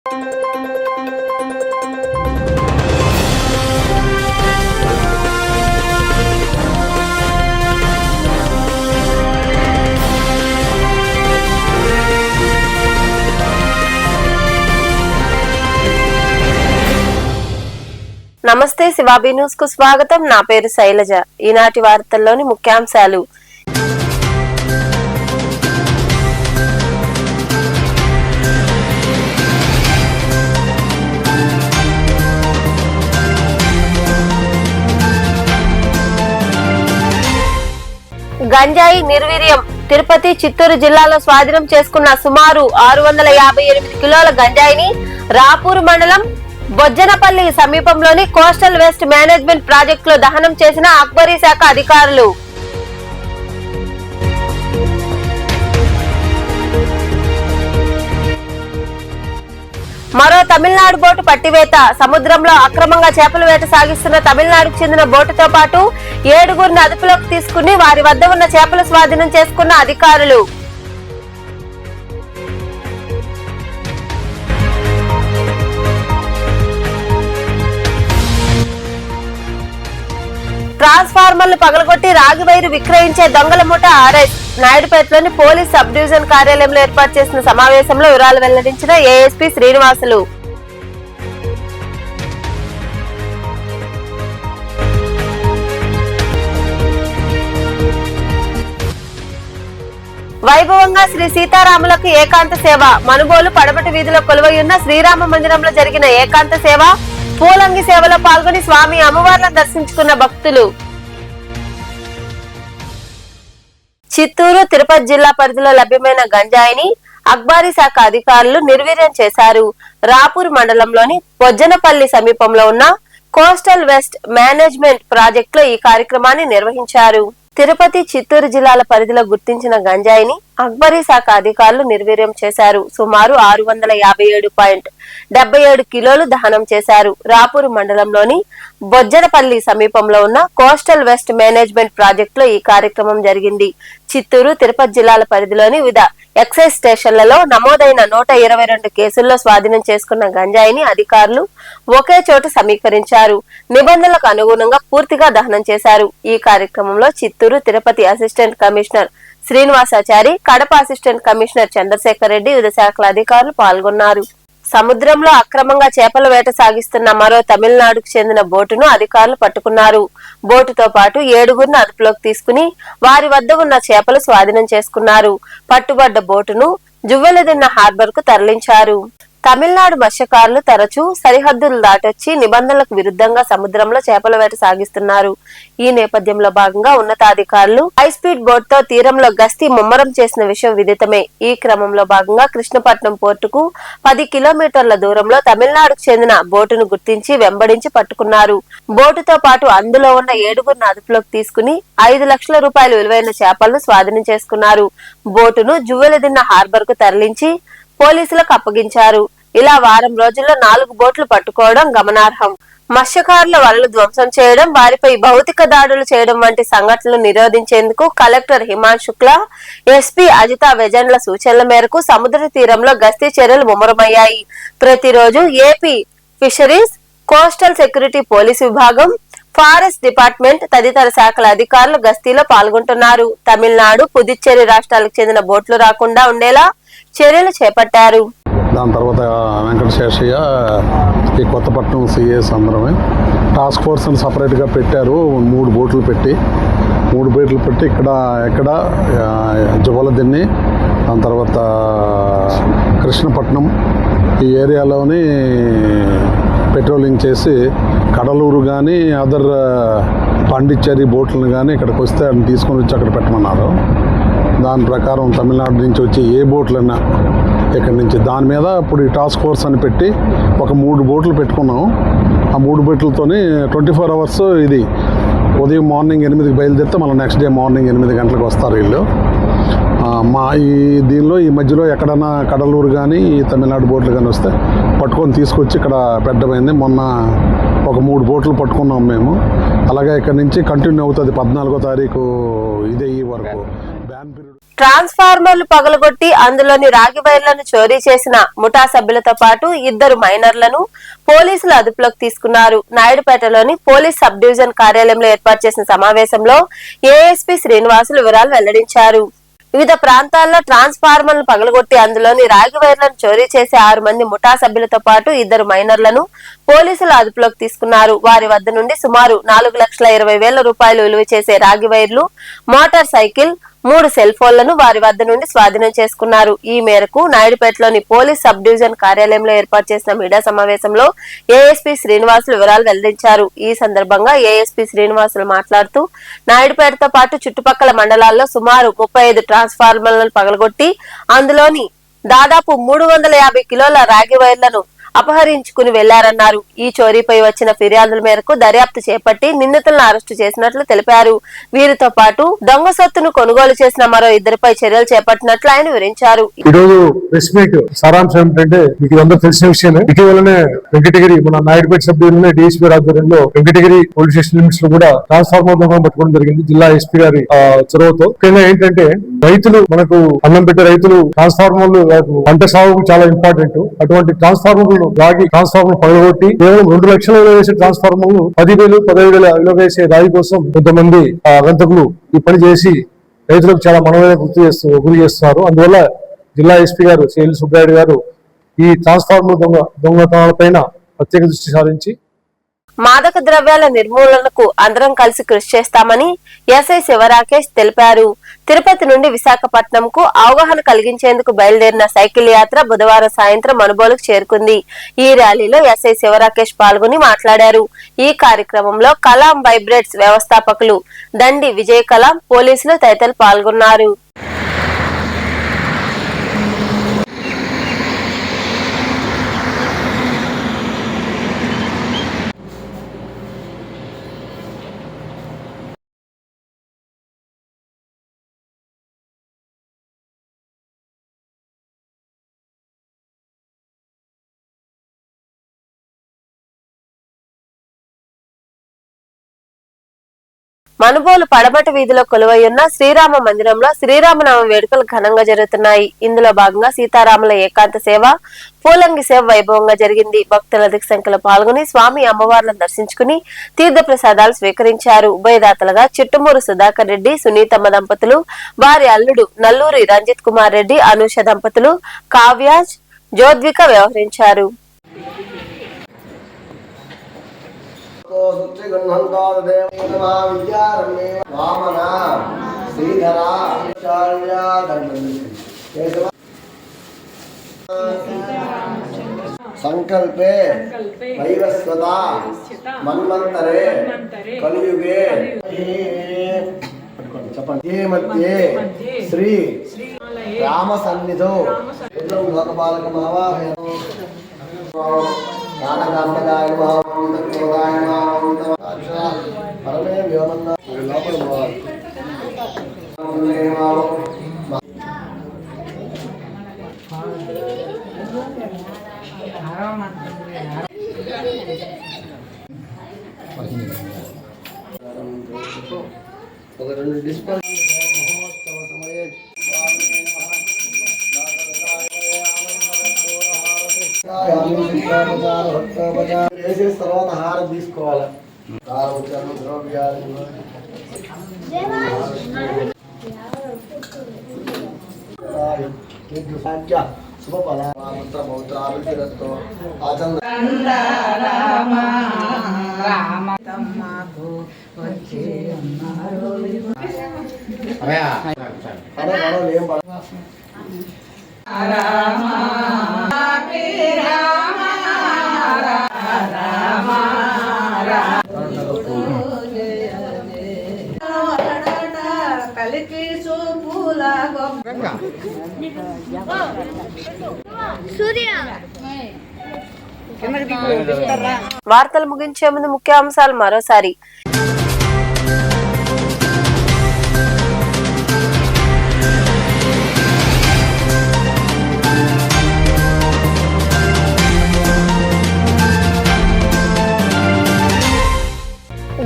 నమస్తే శివాబీ న్యూస్ కు స్వాగతం. నా పేరు శైలజ. ఈనాటి వార్తల్లోని ముఖ్యాంశాలు. గంజాయి నిర్వీర్యం. తిరుపతి, చిత్తూరు జిల్లాలో స్వాధీనం చేసుకున్న సుమారు 658 కిలోల గంజాయిని రాపూర్ మండలం బొజ్జనపల్లి సమీపంలోని కోస్టల్ వేస్ట్ మేనేజ్మెంట్ ప్రాజెక్టులో దహనం చేసిన అక్బరీ శాఖ అధికారులు. మరో తమిళనాడు బోటు పట్టివేత. సముద్రంలో అక్రమంగా చేపల వేట సాగిస్తున్న తమిళనాడుకు చెందిన బోటుతో పాటు 7గురిని అదుపులోకి తీసుకుని వారి వద్ద ఉన్న చేపలు స్వాధీనం చేసుకున్న అధికారులు. ట్రాన్స్ఫార్మర్లు పగలగొట్టి రాగి వైరు విక్రయించే దొంగల ముఠ అరెస్ట్. నాయుడుపేటలోని పోలీస్ సబ్ డివిజన్ కార్యాలయంలో ఏర్పాటు చేసిన సమావేశంలో వివరాలు వెల్లడించిన ఏఎస్పీ శ్రీనివాసులు. వైభవంగా శ్రీ సీతారాములకు ఏకాంత సేవ. మనుబోలు పడమటి వీధిలో కొలువైయున్న శ్రీరామ మందిరంలో జరిగిన ఏకాంత సేవ, పూలంగి సేవలో పాల్గొని స్వామి అమ్మవార్లను దర్శించుకున్న భక్తులు. చిత్తూరు, తిరుపతి జిల్లా పరిధిలో లభ్యమైన గంజాయిని అక్బరీ శాఖ అధికారులు నిర్వీర్యం చేశారు. రాపూర్ మండలంలోని బొజ్జనపల్లి సమీపంలో ఉన్న కోస్టల్ వేస్ట్ మేనేజ్మెంట్ ప్రాజెక్టులో ఈ కార్యక్రమాన్ని నిర్వహించారు. తిరుపతి, చిత్తూరు జిల్లాల పరిధిలో గుర్తించిన గంజాయిని అక్బరీ శాఖ అధికారులు నిర్వీర్యం చేశారు. సుమారు 657.77 కిలోలు దహనం చేశారు. రాపూర్ మండలంలోని బొజ్జనపల్లి సమీపంలో ఉన్న కోస్టల్ వేస్ట్ మేనేజ్మెంట్ ప్రాజెక్టులో ఈ కార్యక్రమం జరిగింది. చిత్తూరు, తిరుపతి జిల్లాల పరిధిలోని వివిధ ఎక్సైజ్ స్టేషన్లలో నమోదైన 122 కేసుల్లో స్వాధీనం చేసుకున్న గంజాయిని అధికారులు ఒకే చోట సమీకరించారు. నిబంధనలకు అనుగుణంగా పూర్తిగా దహనం చేశారు. ఈ కార్యక్రమంలో Chittoor, Tirupati assistant commissioner Srinivasachari, Kadapa assistant commissioner Chandrasekhar Reddy, వివిధ శాఖల అధికారులు పాల్గొన్నారు. సముద్రంలో అక్రమంగా చేపల వేట సాగిస్తున్న మరో తమిళనాడుకు చెందిన బోటును అధికారులు పట్టుకున్నారు. బోటుతో పాటు 7గురిని అదుపులోకి తీసుకుని వారి వద్ద ఉన్న చేపలు స్వాధీనం చేసుకున్నారు. పట్టుబడ్డ బోటును జువ్వెలదిన్న హార్బర్ కు తరలించారు. తమిళనాడు మత్స్యకారులు తరచూ సరిహద్దులు దాటొచ్చి నిబంధనలకు విరుద్ధంగా సముద్రంలో చేపల వేట సాగిస్తున్నారు. ఈ నేపథ్యంలో భాగంగా ఉన్నతాధికారులు హైస్పీడ్ బోట్ తో తీరంలో గస్తీ ముమ్మరం చేసిన విషయం విదితమే. ఈ క్రమంలో భాగంగా కృష్ణపట్నం పోర్టుకు 10 కిలోమీటర్ల దూరంలో తమిళనాడుకు చెందిన బోటును గుర్తించి వెంబడించి పట్టుకున్నారు. బోటుతో పాటు అందులో ఉన్న 7గురిని అదుపులోకి తీసుకుని 5 లక్షల రూపాయల విలువైన చేపలను స్వాధీనం చేసుకున్నారు. బోటును జువ్వెలదిన్న హార్బర్ కు తరలించి పోలీసులకు అప్పగించారు. ఇలా వారం రోజుల్లో 4 బోట్లు పట్టుకోవడం గమనార్హం. మత్స్యకారుల వలలు ధ్వంసం చేయడం, వారిపై భౌతిక దాడులు చేయడం వంటి సంఘటనలు నిరోధించేందుకు కలెక్టర్ హిమాన్ శుక్లా, ఎస్పీ అజితా వెజన్ల సూచనల మేరకు సముద్ర తీరంలో గస్తీ చర్యలు ముమ్మరమయ్యాయి. ప్రతిరోజు AP fisheries, coastal security police విభాగం, ఫారెస్ట్ డిపార్ట్మెంట్ తదితర శాఖల అధికారులు గస్తీలో పాల్గొంటున్నారు. తమిళనాడు, పుదుచ్చేరి రాష్ట్రాలకు చెందిన బోట్లు రాకుండా ఉండేలా చర్యలు చేపట్టారు. దాని తర్వాత వెంకటశేషయ్య, ఈ కొత్తపట్నం సిఎస్ అందరమే టాస్క్ ఫోర్స్ని సపరేట్గా పెట్టారు. 3 బోట్లు పెట్టి ఇక్కడ జువ్వలదిన్ని, దాని తర్వాత కృష్ణపట్నం ఈ ఏరియాలోని పెట్రోలింగ్ చేసి కడలూరు కానీ అదర్ పాండిచ్చేరి బోట్లను కానీ ఇక్కడికి వస్తే అన్ని తీసుకొని వచ్చి అక్కడ పెట్టమన్నారు. దాని ప్రకారం తమిళనాడు నుంచి వచ్చి ఏ బోట్లన్నా ఇక్కడి నుంచి దాని మీద ఇప్పుడు ఈ టాస్క్ ఫోర్స్ అని పెట్టి ఒక 3 బోట్లు పెట్టుకున్నాం. ఆ 3 బోట్లతోని 24 అవర్స్ ఇది ఉదయం మార్నింగ్ 8కి బయలుదేరితే మళ్ళీ నెక్స్ట్ డే మార్నింగ్ 8 గంటలకు వస్తారు వీళ్ళు. మా దీనిలో ఈ మధ్యలో ఎక్కడన్నా కడలూరు కానీ తమిళనాడు బోట్లు కానీ వస్తే పట్టుకొని తీసుకొచ్చి ఇక్కడ పెట్టమైంది. మొన్న ఒక 3 బోట్లు పట్టుకున్నాం మేము. అలాగే ఇక్కడ నుంచి కంటిన్యూ అవుతుంది 14వ తారీఖు ఇదే ఈ వరకు. ట్రాన్స్ఫార్మర్లు పగలగొట్టి అందులోని రాగి వైర్లను చోరీ చేసిన ముఠా సభ్యులతో పాటు 2 మైనర్లను పోలీసులు అదుపులోకి తీసుకున్నారు. నాయుడుపేటలోని పోలీస్ సబ్ డివిజన్ కార్యాలయంలో ఏర్పాటు చేసిన సమావేశంలో ఏఎస్పీ శ్రీనివాసులు వివరాలు వెల్లడించారు. వివిధ ప్రాంతాల్లో ట్రాన్స్ఫార్మర్లను పగలగొట్టి అందులోని రాగి వైర్లను చోరీ చేసే 6 మంది ముఠా సభ్యులతో పాటు 2 మైనర్లను పోలీసులు అదుపులోకి తీసుకున్నారు. వారి వద్ద నుండి సుమారు 4,20,000 రూపాయలు విలువ చేసే రాగి వైర్లు, మోటార్ సైకిల్, 3 సెల్ ఫోన్లను వారి వద్ద నుండి స్వాధీనం చేసుకున్నారు. ఈ మేరకు నాయుడుపేటలోని పోలీస్ సబ్ డివిజన్ కార్యాలయంలో ఏర్పాటు చేసిన మీడియా సమావేశంలో ఏఎస్పీ శ్రీనివాసులు వివరాలు వెల్లడించారు. ఈ సందర్భంగా ఏఎస్పీ శ్రీనివాసులు మాట్లాడుతూ నాయుడుపేటతో పాటు చుట్టుపక్కల మండలాల్లో సుమారు 35 ట్రాన్స్ఫార్మర్లను పగలగొట్టి అందులోని దాదాపు 350 కిలోల రాగి వైర్లను అపహరించుకుని వెళ్లారన్నారు. ఈ చోరీపై వచ్చిన ఫిర్యాదుల మేరకు దర్యాప్తు చేపట్టి నిందితులను అరెస్టు చేసినట్లు తెలిపారు. వీరితో పాటు దొంగ సొత్తును కొనుగోలు చేసిన మరో 2పై చర్యలు చేపట్టినట్లు ఆయన వివరించారు. ఈ రోజు ప్రెస్ మీట్ సారాంశం ఏంటంటే మీకు అందరూ తెలిసిన విషయమే. ఇటీవలనే వెంకటగిరి మన నాయుడుపేట సబ్ డివిజన్ డిఎస్పీ ఆధ్వర్యంలో వెంకటగిరి పోలీస్ స్టేషన్ లిమిట్స్ లో కూడా ట్రాన్స్ఫార్మర్ దొంగ పట్టుకోవడం జరిగింది జిల్లా ఎస్పీ గారి చొరవతో. ముఖ్యంగా ఏంటంటే రైతులు మనకు అన్నం పెట్టే రైతులు ట్రాన్స్ఫార్మర్లు పంట సాగుకు చాలా ఇంపార్టెంట్. అటువంటి ట్రాన్స్ఫార్మర్లు రాగి ట్రాన్స్ఫార్మర్ పగలగొట్టి కేవలం 2 లక్షల విలువ వేసే ట్రాన్స్ఫార్మర్లు 10,000, 15,000 విలువ వేసే రాగి కోసం కొంతమంది అగంతకులు ఈ పని చేసి రైతులకు చాలా మనోవేదన గురి చేస్తున్నారు. అందువల్ల జిల్లా ఎస్పీ గారు శ్రీ సుబ్బారెడ్డి గారు ఈ ట్రాన్స్ఫార్మర్ దొంగతనాల పైన ప్రత్యేక దృష్టి సారించి మాదక ద్రవ్యాల నిర్మూలనకు అందరం కలిసి కృషి చేస్తామని ఎస్ఐ శివరాకేష్ తెలిపారు. తిరుపతి నుండి విశాఖపట్నంకు అవగాహన కలిగించేందుకు బయలుదేరిన సైకిల్ యాత్ర బుధవారం సాయంత్రం మనుబోలుకు చేరుకుంది. ఈ ర్యాలీలో ఎస్ఐ శివరాకేష్ పాల్గొని మాట్లాడారు. ఈ కార్యక్రమంలో కలాం వైబ్రేట్స్ వ్యవస్థాపకులు దండి విజయ కలాం, పోలీసులు తదితరులు పాల్గొన్నారు. మనుబోలు పడమటి వీధిలో కొలువైయున్న శ్రీరామ మందిరంలో శ్రీరామనవమి వేడుకలు ఘనంగా జరుగుతున్నాయి. ఇందులో భాగంగా సీతారాముల ఏకాంత సేవ, పూలంగి సేవ వైభవంగా జరిగింది. భక్తుల అధిక సంఖ్యలో పాల్గొని స్వామి అమ్మవార్లను దర్శించుకుని తీర్థ ప్రసాదాలు స్వీకరించారు. ఉభయదాతలుగా చిట్టుమూరు సుధాకర్ రెడ్డి, సునీతమ్మ దంపతులు, వారి అల్లుడు నల్లూరి రంజిత్ కుమార్ రెడ్డి, అనూష దంపతులు, కావ్యాజ్, జోద్విక వ్యవహరించారు. संकल्पे वैवस्वता मन्वन्तरे कलियुगे ये मध्ये श्री राम सन्निधौ लोकपालक महावाहयामि ज्ञानकांतकाय महावन्दक्रोधाय महावन्दक्रोधाय परमे व्योमन्ना తర్వాత హారం తీసుకోవాలి. శుభఫల మంత్ర పౌత్ర అభిషేకతో ఏం పడ వార్తలు ముగించే ముందు ముఖ్యాంశాలు మరోసారి.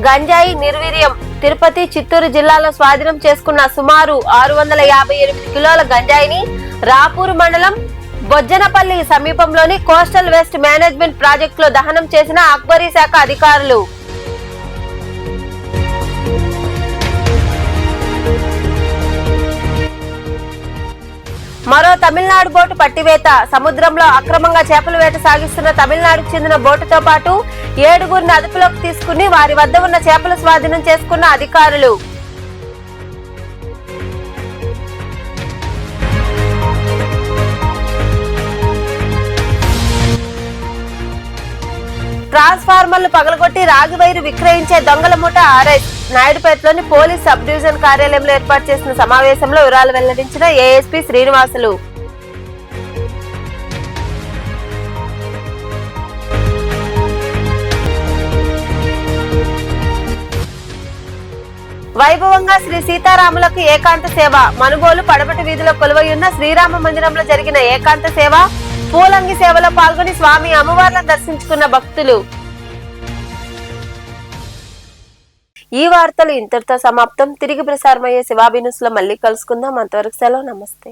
గంజాయి నిర్వీర్యం, తిరుపతి, చిత్తూరు జిల్లాలో స్వాధీనం చేసుకున్న సుమారు 658 కిలోల గంజాయిని రాపూరు మండలం బొజ్జనపల్లి సమీపంలోని కోస్టల్ వెస్ట్ మేనేజ్మెంట్ ప్రాజెక్టులో దహనం చేసిన అక్బరీ శాఖ అధికారులు. మరో తమిళనాడు బోటు పట్టివేత. సముద్రంలో అక్రమంగా చేపల వేట సాగిస్తున్న తమిళనాడుకు చెందిన బోటుతో పాటు 7గురిని అదుపులోకి తీసుకుని వారి వద్ద ఉన్న చేపలు స్వాధీనం చేసుకున్న అధికారులు. ట్రాన్స్ఫార్మర్లు పగలగొట్టి రాగి వైరు విక్రయించే దొంగల ముఠ అరెస్ట్. నాయుడుపేటలోని పోలీస్ సబ్ డివిజన్ కార్యాలయంలో ఏర్పాటు చేసిన సమావేశంలో వివరాలు వెల్లడించిన ఏఎస్పీ శ్రీనివాసులు. వైభవంగా శ్రీ సీతారాములకు ఏకాంత సేవ. మనుబోలు పడమటి వీధిలో కొలువైయున్న శ్రీరామ మందిరంలో జరిగిన ఏకాంత సేవ, పూలంగి సేవలో పాల్గొని స్వామి అమ్మవార్లను దర్శించుకున్న భక్తులు. ఈ వార్తలు ఇంతటితో సమాప్తం. తిరిగి ప్రసారమయ్యే శివాబి న్యూస్ లో మళ్ళీ కలుసుకుందాం. అంతవరకు సెలవు. నమస్తే.